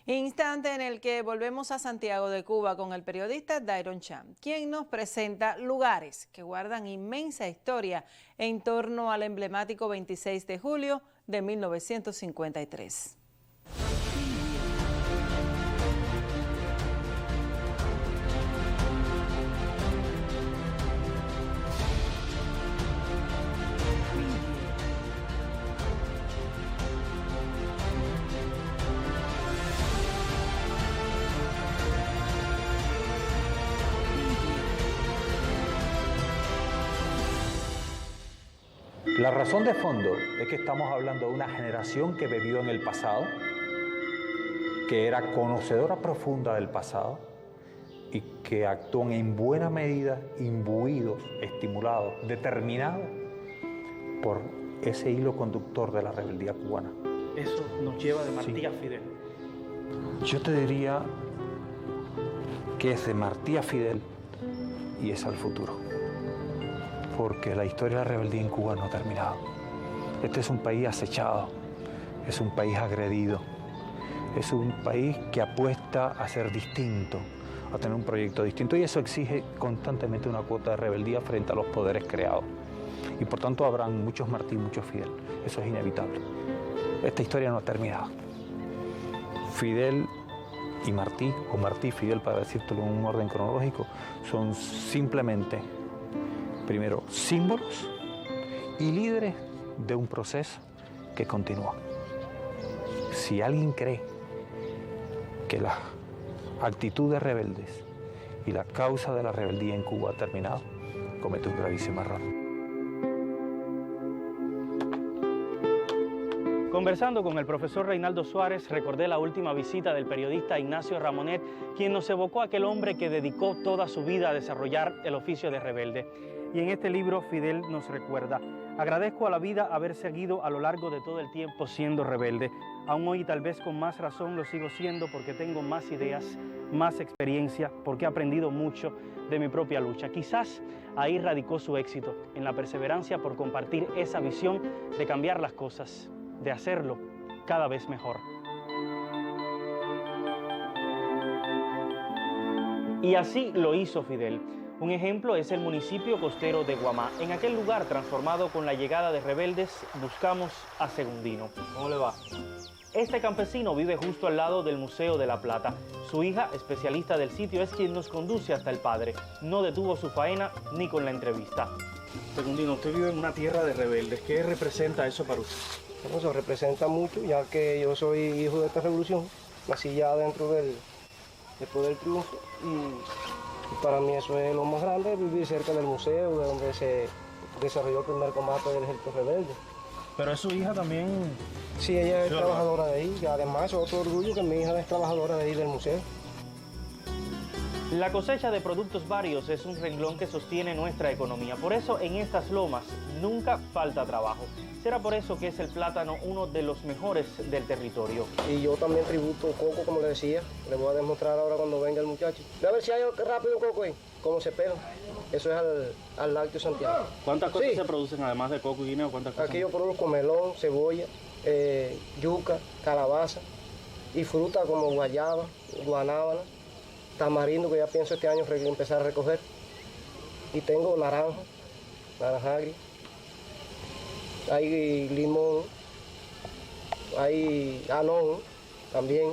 Instante en el que volvemos a Santiago de Cuba con el periodista Dairon Chan, quien nos presenta lugares que guardan inmensa historia en torno al emblemático 26 de julio de 1953. La razón de fondo es que estamos hablando de una generación que vivió en el pasado, que era conocedora profunda del pasado y que actúan en buena medida imbuidos, estimulados, determinados por ese hilo conductor de la rebeldía cubana. Eso nos lleva de Martí a Fidel. Yo te diría que es de Martí a Fidel y es al futuro, porque la historia de la rebeldía en Cuba no ha terminado. Este es un país acechado, es un país agredido, es un país que apuesta a ser distinto, a tener un proyecto distinto, y eso exige constantemente una cuota de rebeldía frente a los poderes creados. Y por tanto habrán muchos Martí y muchos Fidel. Eso es inevitable. Esta historia no ha terminado. Fidel y Martí, o Martí y Fidel, para decírtelo en un orden cronológico, son simplemente, primero, símbolos y líderes de un proceso que continúa. Si alguien cree que las actitudes rebeldes y la causa de la rebeldía en Cuba ha terminado, comete un gravísimo error. Conversando con el profesor Reinaldo Suárez, recordé la última visita del periodista Ignacio Ramonet, quien nos evocó a aquel hombre que dedicó toda su vida a desarrollar el oficio de rebelde. Y en este libro Fidel nos recuerda: agradezco a la vida haber seguido a lo largo de todo el tiempo siendo rebelde. Aún hoy, tal vez con más razón, lo sigo siendo porque tengo más ideas, más experiencia, porque he aprendido mucho de mi propia lucha. Quizás ahí radicó su éxito, en la perseverancia por compartir esa visión de cambiar las cosas, de hacerlo cada vez mejor. Y así lo hizo Fidel. Un ejemplo es el municipio costero de Guamá. En aquel lugar transformado con la llegada de rebeldes, buscamos a Segundino. ¿Cómo le va? Este campesino vive justo al lado del Museo de la Plata. Su hija, especialista del sitio, es quien nos conduce hasta el padre. No detuvo su faena ni con la entrevista. Segundino, usted vive en una tierra de rebeldes. ¿Qué representa eso para usted? Bueno, eso representa mucho, ya que yo soy hijo de esta revolución. Nací ya dentro del poder del triunfo y para mí eso es lo más grande, vivir cerca del museo, de donde se desarrolló el primer combate del ejército rebelde. Pero es su hija también. Sí, ella es trabajadora de ahí, y además es otro orgullo que mi hija es trabajadora de ahí del museo. La cosecha de productos varios es un renglón que sostiene nuestra economía. Por eso en estas lomas nunca falta trabajo. Será por eso que es el plátano uno de los mejores del territorio. Y yo también tributo coco, como le decía. Le voy a demostrar ahora cuando venga el muchacho. A ver si hay rápido coco ahí, cómo se pega. Eso es al Lácteo Santiago. ¿Cuántas cosas se producen además de coco y guineo? ¿Cuántas cosas? Aquí yo produzco melón, cebolla, yuca, calabaza y fruta como guayaba, guanábana, tamarindo, que ya pienso este año empezar a recoger. Y tengo naranja agria, hay limón, hay anón también,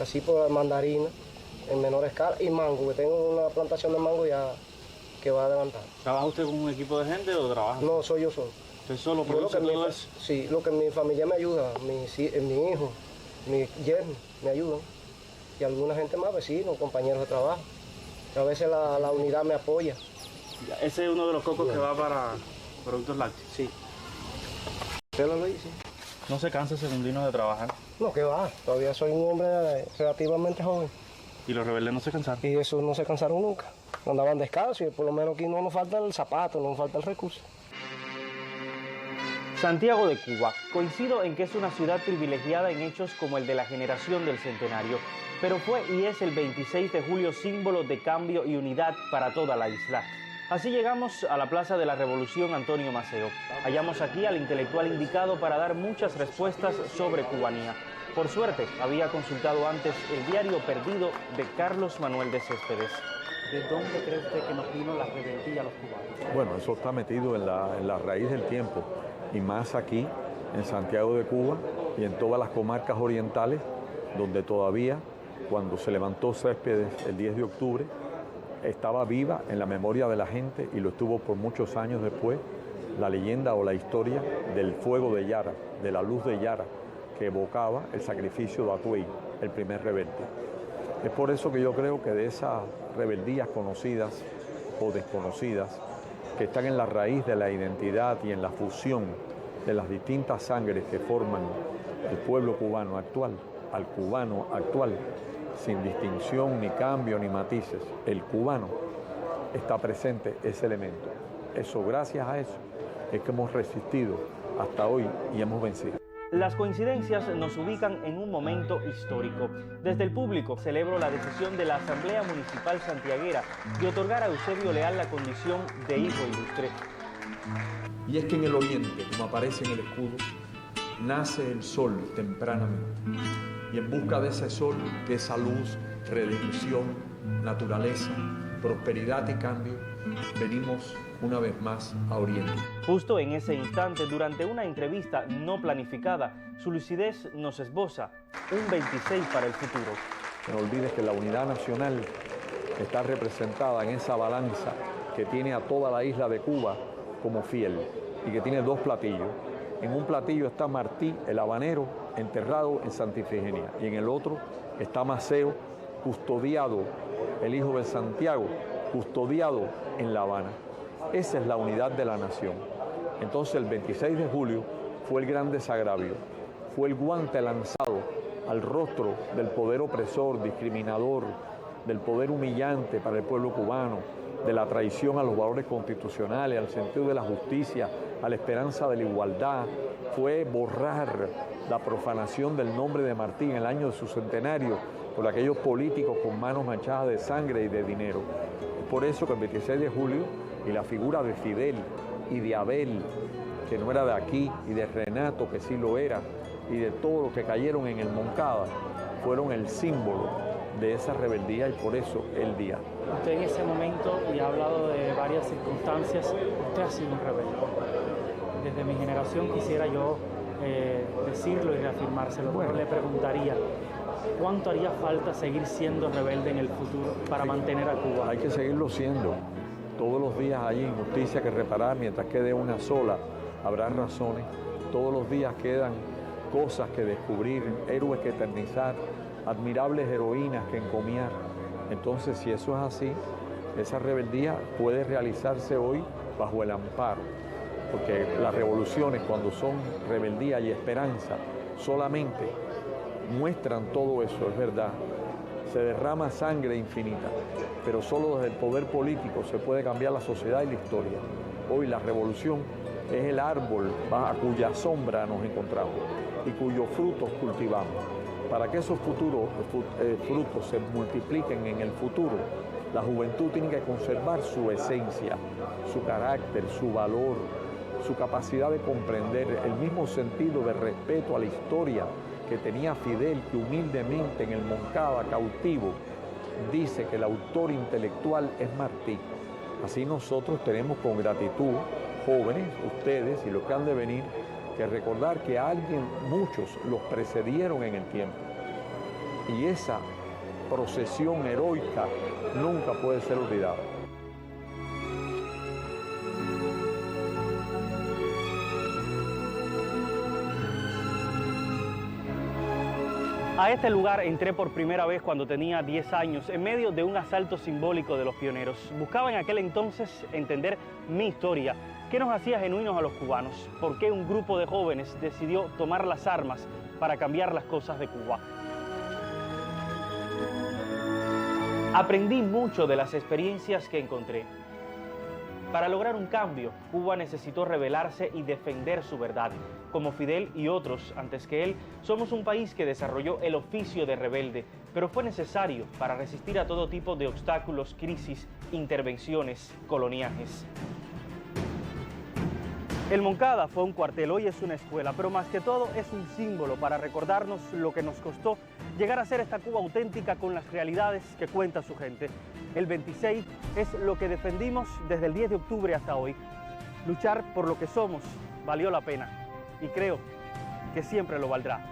así por mandarina en menor escala, y mango, que tengo una plantación de mango ya que va a levantar. ¿Trabaja usted con un equipo de gente o trabaja? No, soy yo solo. ¿Usted solo produce todo eso? Sí, lo que mi familia me ayuda, mi hijo, mi yerno me ayudan, y alguna gente más, vecinos, compañeros de trabajo. A veces la unidad me apoya. Ese es uno de los cocos que va para productos lácteos. Sí. ¿Usted lo dice? ¿No se cansa Segundino de trabajar? No, que va. Todavía soy un hombre relativamente joven. ¿Y los rebeldes no se cansaron? Y esos no se cansaron nunca. Andaban descalzos y por lo menos aquí no nos falta el zapato, no nos falta el recurso. Santiago de Cuba. Coincido en que es una ciudad privilegiada en hechos como el de la generación del centenario, pero fue y es el 26 de julio símbolo de cambio y unidad para toda la isla. Así llegamos a la Plaza de la Revolución Antonio Maceo. Hallamos aquí al intelectual indicado para dar muchas respuestas sobre cubanía. Por suerte, había consultado antes el diario perdido de Carlos Manuel de Céspedes. ¿De dónde cree usted que nos vino la rebeldía a los cubanos? Bueno, eso está metido en la raíz del tiempo, y más aquí, en Santiago de Cuba y en todas las comarcas orientales, donde todavía, cuando se levantó Céspedes el 10 de octubre, estaba viva en la memoria de la gente, y lo estuvo por muchos años después, la leyenda o la historia del fuego de Yara, de la luz de Yara, que evocaba el sacrificio de Atuey, el primer rebelde. Es por eso que yo creo que de esas rebeldías conocidas o desconocidas, que están en la raíz de la identidad y en la fusión de las distintas sangres que forman el pueblo cubano actual, al cubano actual, sin distinción, ni cambio, ni matices, el cubano, está presente ese elemento. Eso, gracias a eso, es que hemos resistido hasta hoy y hemos vencido. Las coincidencias nos ubican en un momento histórico. Desde el público celebro la decisión de la Asamblea Municipal Santiaguera de otorgar a Eusebio Leal la condición de hijo ilustre. Y es que en el oriente, como aparece en el escudo, nace el sol tempranamente. Y en busca de ese sol, de esa luz, redención, naturaleza, prosperidad y cambio, venimos una vez más a Oriente. Justo en ese instante, durante una entrevista no planificada, su lucidez nos esboza un 26 para el futuro. No olvides que la unidad nacional está representada en esa balanza que tiene a toda la isla de Cuba como fiel, y que tiene dos platillos. En un platillo está Martí, el habanero, enterrado en Santa Ifigenia, y en el otro está Maceo, custodiado, el hijo de Santiago, custodiado en La Habana. Esa es la unidad de la nación. Entonces el 26 de julio fue el gran desagravio, fue el guante lanzado al rostro del poder opresor, discriminador, del poder humillante para el pueblo cubano, de la traición a los valores constitucionales, al sentido de la justicia, a la esperanza de la igualdad. Fue borrar la profanación del nombre de Martí en el año de su centenario por aquellos políticos con manos manchadas de sangre y de dinero. Es por eso que el 26 de julio y la figura de Fidel y de Abel, que no era de aquí, y de Renato, que sí lo era, y de todos los que cayeron en el Moncada, fueron el símbolo de esa rebeldía, y por eso el día. Usted en ese momento, y ha hablado de varias circunstancias, usted ha sido un rebelde. Desde mi generación quisiera yo decirlo y reafirmárselo, pero le preguntaría, ¿cuánto haría falta seguir siendo rebelde en el futuro para mantener a Cuba? Hay que seguirlo siendo. Todos los días hay injusticia que reparar, mientras quede una sola, habrá razones. Todos los días quedan cosas que descubrir, héroes que eternizar, admirables heroínas que encomiar. Entonces, si eso es así, esa rebeldía puede realizarse hoy bajo el amparo, porque las revoluciones, cuando son rebeldía y esperanza, solamente muestran todo eso, es verdad. Se derrama sangre infinita, pero solo desde el poder político se puede cambiar la sociedad y la historia. Hoy la revolución es el árbol a cuya sombra nos encontramos y cuyos frutos cultivamos. Para que esos frutos se multipliquen en el futuro, la juventud tiene que conservar su esencia, su carácter, su valor, su capacidad de comprender, el mismo sentido de respeto a la historia que tenía Fidel, que humildemente en el Moncada, cautivo, dice que el autor intelectual es Martí. Así nosotros tenemos con gratitud, jóvenes, ustedes y los que han de venir, que recordar que muchos los precedieron en el tiempo. Y esa procesión heroica nunca puede ser olvidada. A este lugar entré por primera vez cuando tenía 10 años, en medio de un asalto simbólico de los pioneros. Buscaba en aquel entonces entender mi historia, qué nos hacía genuinos a los cubanos, por qué un grupo de jóvenes decidió tomar las armas para cambiar las cosas de Cuba. Aprendí mucho de las experiencias que encontré. Para lograr un cambio, Cuba necesitó rebelarse y defender su verdad. Como Fidel y otros antes que él, somos un país que desarrolló el oficio de rebelde, pero fue necesario para resistir a todo tipo de obstáculos, crisis, intervenciones, coloniajes. El Moncada fue un cuartel, hoy es una escuela, pero más que todo es un símbolo para recordarnos lo que nos costó llegar a ser esta Cuba auténtica con las realidades que cuenta su gente. El 26 es lo que defendimos desde el 10 de octubre hasta hoy. Luchar por lo que somos valió la pena y creo que siempre lo valdrá.